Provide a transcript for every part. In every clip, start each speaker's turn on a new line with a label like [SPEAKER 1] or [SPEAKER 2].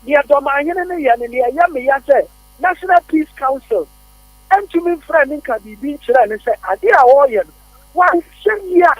[SPEAKER 1] the Dormaahene ne ya ne ya me ya say National Peace Council and to me friend in Kabibi chira ne say ade a wo ye one year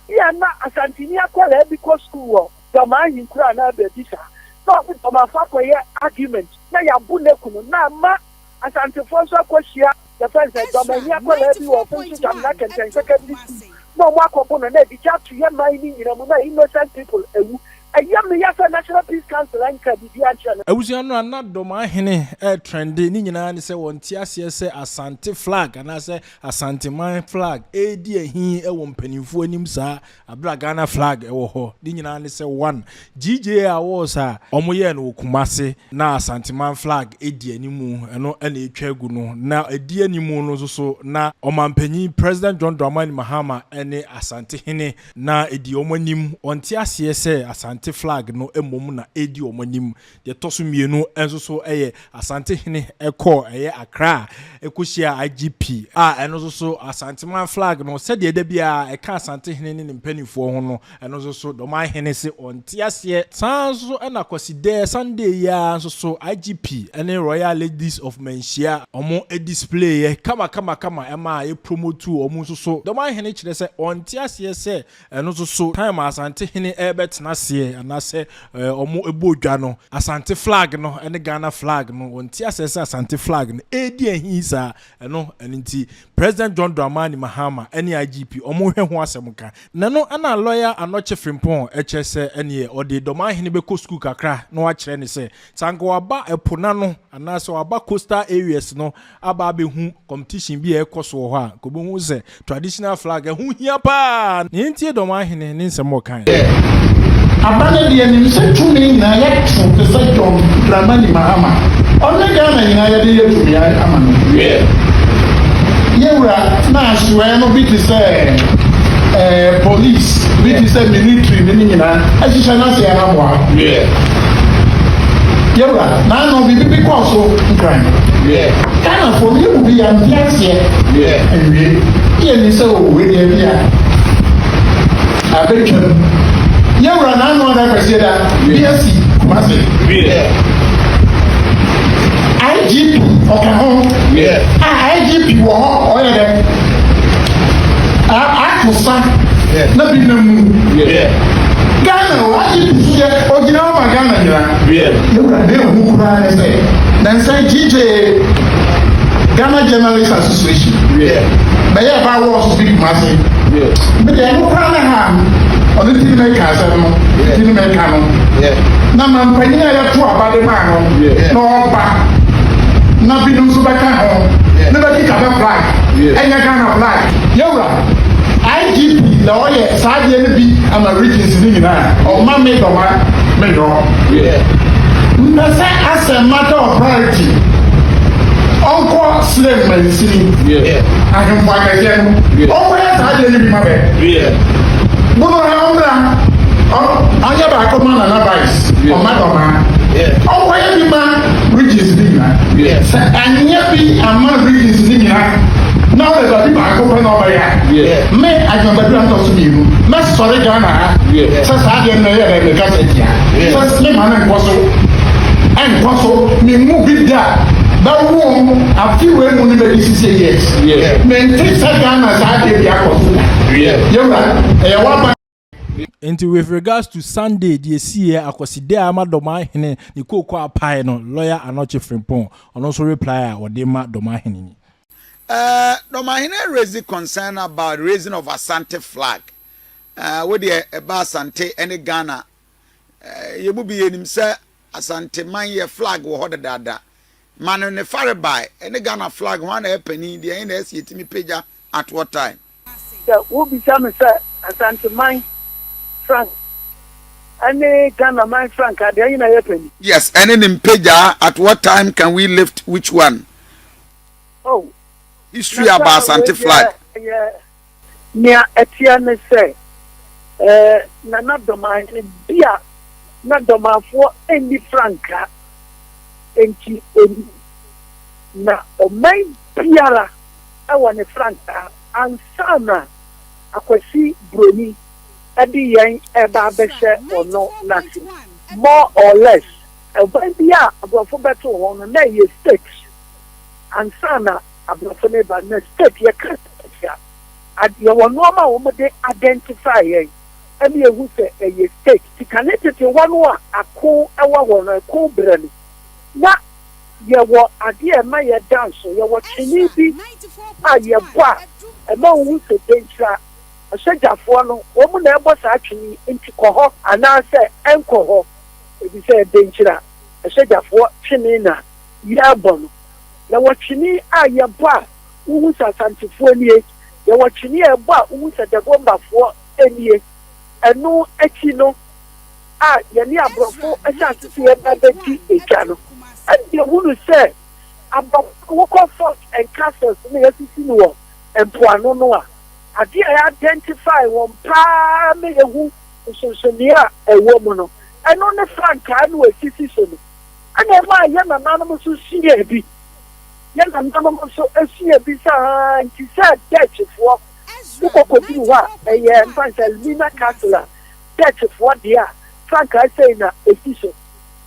[SPEAKER 1] ya na Asantehene akwala because school Dormaahene kura na be disa so ma fa ko ye argument na ya bu ne kunu na ma Asantefo so akohia the friend say Dormaahene akwala bi wo fun jam na kenten secondary school no mo akobo no na bi ja to ye man ni nyina mu na innocent people ewu ayam ya fa National Peace Council and Kabibi achana
[SPEAKER 2] awusia no na Dormaahene trend ni nyina ne se wonti ase se Asante flag ana se Asante man flag edi ahin e wo mpanimfo anim saa abra Ghana flag e wo ho ni nyina ne se one GJ awards a omoye no Kumase na Asante man flag edi animu eno na etwa gu no na edi animu no so na omampanyi President John Dramani Mahama ene Asantehene na edi omanim wonti ase se Asante flag no emom na edi omanim de toso mienu enso so eye Asantehene eko eye Accra ekohia IGP eno so Asante man flag no se de bia eka Asantehene ne mpanifo ho no eno so Dormaahene se onti ase sanso na kwaside Sunday ya so IGP ene Royal Ladies of Menshia omo display kama ema e promote omo so Dormaahene kire se onti ase se eno so time Asantehene ebetna se anase omo ebodwa no Asante flag no ene Ghana flag no onti ase se Asante flag no edi ahisa eno enti President John Dramani Mahama ene IGP omo hwe ho asemka na no ana lawyer Anokye Frimpong echese ene ode Dormaahene be ko school kakra no wa kire ne se tango waba epona no anase waba coastal areas no aba be hu competition bi e koso ho a ko bo hu se traditional flag hu hia pa ne ntie Dormaahene ne nsemo kan
[SPEAKER 3] abane de anim se tumi na ya tun te se John Dramani Mahama onne Ghana nyina ya de yetumi ya amano yewra na aswe no bi te se police bi te se military ni nyina ahisha na se ya mo yewra na no bi ko so nkran Ghana for you bi ya mbiase ewie ye ni se o we de bia abetwa yewra na no da president BSc Kumase IGP okaho IGP wo ho oye dem akusa na bi na mu Ghana wa IGP ye ogina ma Ghana nyira yewra de hu kura ne se dan say GJ Ghana Journalists Association but yeah ba wo speak Kumase but they no kura na ha on the team make us team make no na man panyin ya to abade ma no no ba na bi no so ba ka ho na ba ki ka ba flag enya Ghana flag yewra IGP na o ye saade ne bi ama regions ni nyina o ma me do ma me do na say as a matter of priority onko slave medicine ahemfo akaje no o ya saade ne bi ma be Bono ha anya ba ko man na vice o madoma o wa ya bi ma bridges bi na anya bi ama bridges ni na na o le ba ko pe na ba ya me ajo ba dura to so bi mu me sorry Ghana sa sa de no ya be ka se dia so me man en koso mi mu bi da ba wo afi we mu ni be 6 years me think sa Ghana sa de bi akoso
[SPEAKER 2] Into with regards to Sunday, the see akwaside ama Dormaahene ni koko apai no lawyer Anokye Frimpong on also reply or dema Dormaahene.
[SPEAKER 4] Dormaahene raised concern about raising of Asante flag. With the Asante any Ghana, you will be in say Asante man ye flag wo hoda dada. Man ne fare by any Ghana flag one penny the NS yet me pager at what time?
[SPEAKER 1] Wo bi sam say Asante man frank any Ghana man frank ade yin na yepeni
[SPEAKER 4] yes any pager at what time can we lift which one?
[SPEAKER 1] Oh
[SPEAKER 4] history about Asante flag
[SPEAKER 1] nia etia ne say na Dormaahene bia na Dormaafo any franka enti na o mai biara e woni franka ansana akwasi broni adi yan eba behye ono nasi more or less ɛban bi a aborɔfo bɛto hɔ no na ɛyɛ state ansa na aborɔfo no ba na state yɛka state a yɛwɔ nneɛma a wɔde identify yɛn ɛne ehu sɛ ɛyɛ state sika ne tete hɔ no a ako ɛwɔ hɔ no ako brɛ no na yɛwɔ adeɛ ɛma yɛ dance yɛwɔ kyini bi a yɛbɔ a ɛma ohu sɛ denkyira asogyafoɔ no wɔn na ɛbɔ saa twene nti kɔ hɔ anaasɛ ɛnkɔ hɔ ebi sɛ denkyira asogyafoɔ twene na yɛbɔ no yɛwɔ twene a yɛbɔ a wohu sɛ asantefoɔ nie yɛwɔ twene a ɛbɔ a wohu sɛ dagombafoɔ nie ɛno akyi no a yɛne aborɔfo ɛhyɛ asese yɛbɛbɛdi egya no ɛnna ehunu sɛ abɔwɔkɔ fort and castles no yɛsisi no wɔ mpoano no a adeɛ a yɛidentify wɔn paa na yɛhu nsonsonie a ɛwɔ mu no ɛno ne frankaa no wɔasisi so no ɛna ɛma a yɛ nananom nso sua bi yɛ nananom nso asua bi saa nti sɛ dɛkyefoɔ wokɔkɔduru hɔ a ɛyɛ mfansɛ lina castle a dɛkyefoɔ deɛ a frankaa sei na ɛsi so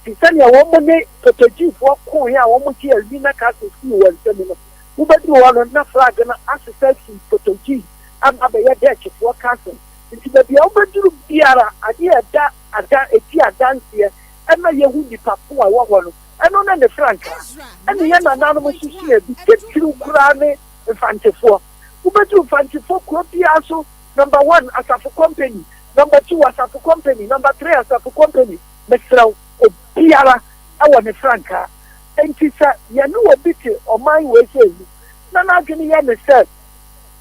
[SPEAKER 1] nti sɛnea wɔn ne potogyifoɔ koe a wɔn te lina castle sii wɔn nsam no wobɛduru hɔ no na flag no asesa si potogyi ama bɛyɛ dɛkyefoɔ castle nti baabi a wobɛduru biara adeɛ ɛda eti adanseɛ ɛna yɛhu nipa ko a ɛwɔ hɔ no ɛno na ne frankaa ɛna yɛ nananom nso sua bi titiriw koraa ne mfantefoɔ wobɛduru mfantefoɔ kuro biara so number 1 asafo company number 2 asafo company number 3 asafo company mesrɛw obiara ɛwɔ ne frankaa nti sɛ yɛne wɔ bi te ɔman wei sɛ yi na n'adwene yɛ ne sɛ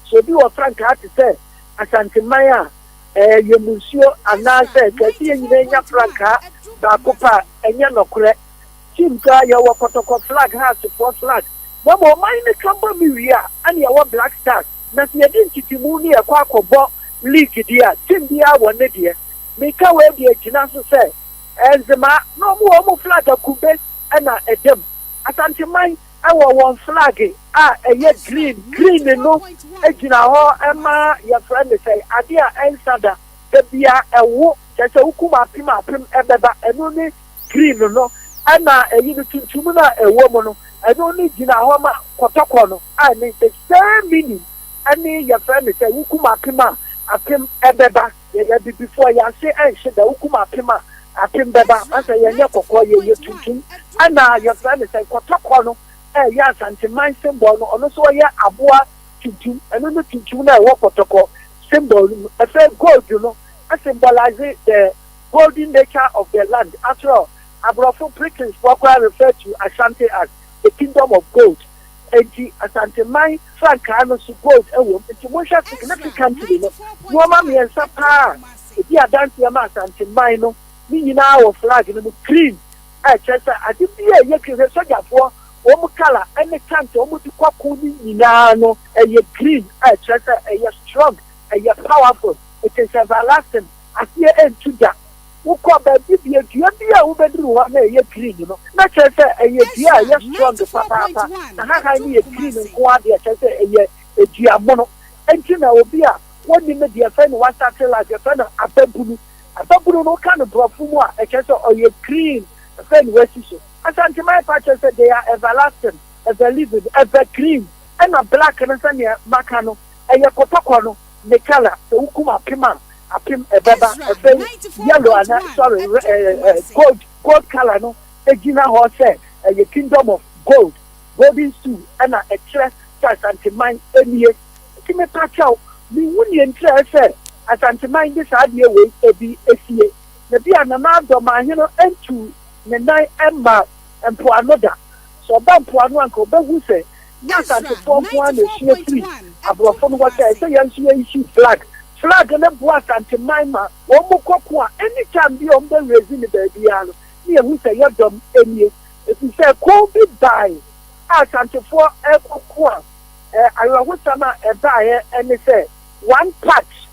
[SPEAKER 1] so obi wɔ frankaa te sɛ asanteman a yɛ musuo anaasɛ kɛse yɛ nyina nya frankaa baako pa ɛnyɛ nɔkorɛ chimka yɛwɔ kɔtɔkɔ flag housefoɔ flag na ma ɔman ne kamba mi wie a ɛne yɛwɔ black stars na sɛ yɛde ntitimu ne yɛkɔ akɔbɔ league deɛ a tim biara wɔ ne deɛ meka wei deɛ gyina so sɛ ɛnzema na ɔmo wɔ ɔmo flag akube ɛna ɛdɛm asanteman ɛwɔ wɔn flag a ɛyɛ green no egyina hɔ ɛma yɛfrɛ ne sɛ adeɛ a ɛnsada ebia ɛwo kyɛ sɛ wokum apem ɛbɛba ɛno ne green no ɛna ɛyi no tuntum na ɛwɔ mu no ɛno ne gyina hɔ ma kɔtɔkɔ no a ne the same meaning ɛne yɛfrɛ ne sɛ wokum apem ɛbɛba yɛyɛ bibifoɔ yɛase ɛnhyɛ da wokum apem bɛba asɛ yɛnyɛ kɔkɔɔ yɛyɛ tuntum ɛna yɛfrɛ ne sɛ kɔtɔkɔ no ɛyɛ asanteman symbol no ɔno nso yɛ aboa tuntum ɛno no tuntum na ɛwɔ kɔtɔkɔ symbol no ɛfɛ gold no symbolize the golden nature of the land after all aborɔfo Britons wɔkora refer to Asante as the kingdom of gold enti asanteman frankaa no so gold ɛwɔ mu nti mohwɛ significantly no nneɛma mmiɛnsa paa ebi adanseɛ ma asanteman no ne nyinaa wɔ flag no mu green ɛkyerɛ sɛ ade bi a ɛyɛ kiri sogyafoɔ wɔn kala ɛne tant wɔn de kɔkɔɔ ne nyinaa no ɛyɛ green ɛkyerɛ sɛ ɛyɛ strong ɛyɛ powerful it is everlasting aseɛ ɛntu da wokɔ baabi bi dua bi a wobɛduru hɔ na ɛyɛ green no na kyerɛ sɛ ɛyɛ dua a ɛyɛ strong papaapa na haha ne yɛ green nko adeɛ kyerɛ sɛ ɛyɛ dua mono ɛnti na obi a wɔnim deɛ fɛ no wasate la deɛ fɛ no ababunu no ka no borɔfo mu a ɛkyerɛ sɛ ɔyɛ green fɛ no wasi so asanteman pa kyerɛ sɛ they are everlasting ever living ever green ɛna black no sɛnea maka no ɛyɛ kɔtɔkɔ no ne colour sɛ wokum apem ɛbɛba ɛfɛ yellow ana sorry gold colour no egyina hɔ sɛ ɛyɛ kingdom of gold golden stool ɛna ɛkyerɛ sɛ asanteman enie eti me pa kyɛw me wunie nkyerɛ sɛ asanteman de saa adeɛ wei ebi esie na bi a nana Dormaahene no entu ne nan ɛma mpoano da so ɔba mpoano anka ɔbɛhu sɛ nyɛ asantefoɔ nko a na esua firi aborɔfo no hɔ sɛ ɛsɛ yɛn nso yɛnsi flag ne boa asanteman ma wɔn mo kɔko a anytime bi a wɔn bɛ raise ne baabi a no ne yɛhu sɛ yɛ dɔm enie efi sɛ kɔn bi baae a asantefoɔ ɛkɔko a awerɛhosam a ɛbaeɛ ɛne sɛ one patch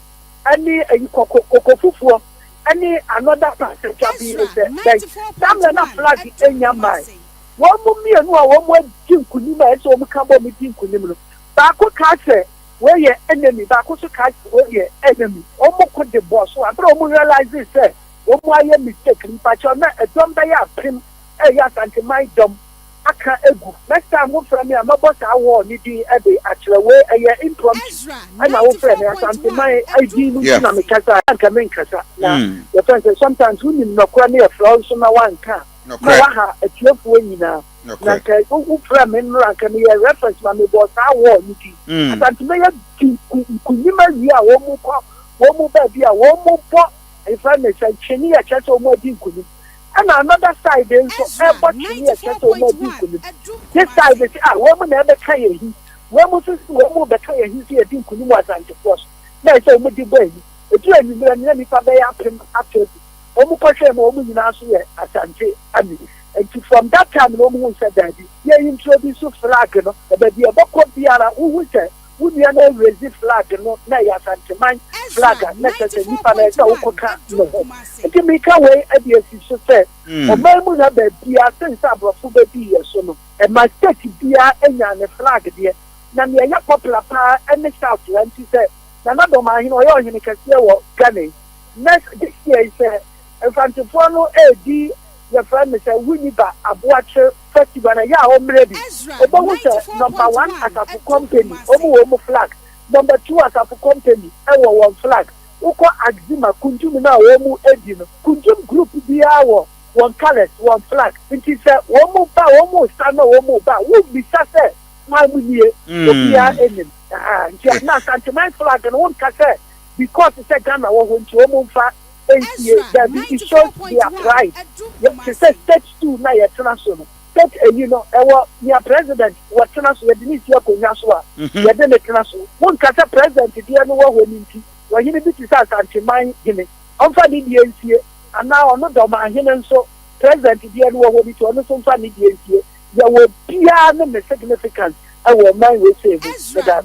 [SPEAKER 1] ɛne ɛyi kɔkɔ fufuo ɛne another patch ɛtwa bi sɛ bɛn samina na flag enya mmaa wɔn mo mmienu a wɔn mo adi nkunim a ɛsɛ wɔn ka bɔ wɔn di nkunim no baako ka sɛ wɔyɛ enemy baako so ka sɛ wɔyɛ enemy wɔn mo ko de bɔ so abere wɔn realize sɛ wɔn mo ayɛ mistake nipakyɛw na ɛdɔm bɛyɛ apem Asante my dom aka egu next time wo from me am boss awo ni di e be achrewe impromptu ana wo from me Asante my ID no na me kasa anka me kasa na the friend say sometimes we need no kwa na flow so na wan ka na wa ha atiefo nyina na ka wo from me no anka me reference ma me boss awo ni di Asante me ya kunyima wi a wo mu ba bi a wo mu bo e friend me say cheni ya chacho wo di kunyima. And another side is so everybody here set on more people. This side is woman never carry him. Woman says woman better he see a thing could was and first. Now so much way. If you and me for bay up after Omuko woman in answer Asante and from that time woman said that yeah introduce flag no but be a boko biara who said would you know raise flag no na ya Asante man flag necessary nipa na say ukoka no enti me ka we abc so say o mamu na ba bia sense abrofo ba bi yeso no e ma state bia enya ne flag de na me ya popular pa any south anti say na Dormaahene o yo hini kase wo Ghana next this year is Asantefo no edi the friend say we need ba aboache festival na ya o mrebi obo wo say number 1 Asafo company omo flag number 2 Asafo company e wo one flag uko axima kunjum na omo edi no kunjum group bia wo one colors one flag it is omo stand omo ba wo bi say my munie bia enim ntia na Asante flag no one kase because say Ghana wo ho nti omo fa that it shows their pride. You say stage 2 na international. Stage you know, our president what international Denise Yakonyaswa. We den international. One kata president dia no wo nti. Wa hini bi tisa Asante man hini. Onfa ni DNC and now no Dormaahene nso president dia no wo nti ono so nfa ni DNC. Ya wo bia no significance. I will man we say that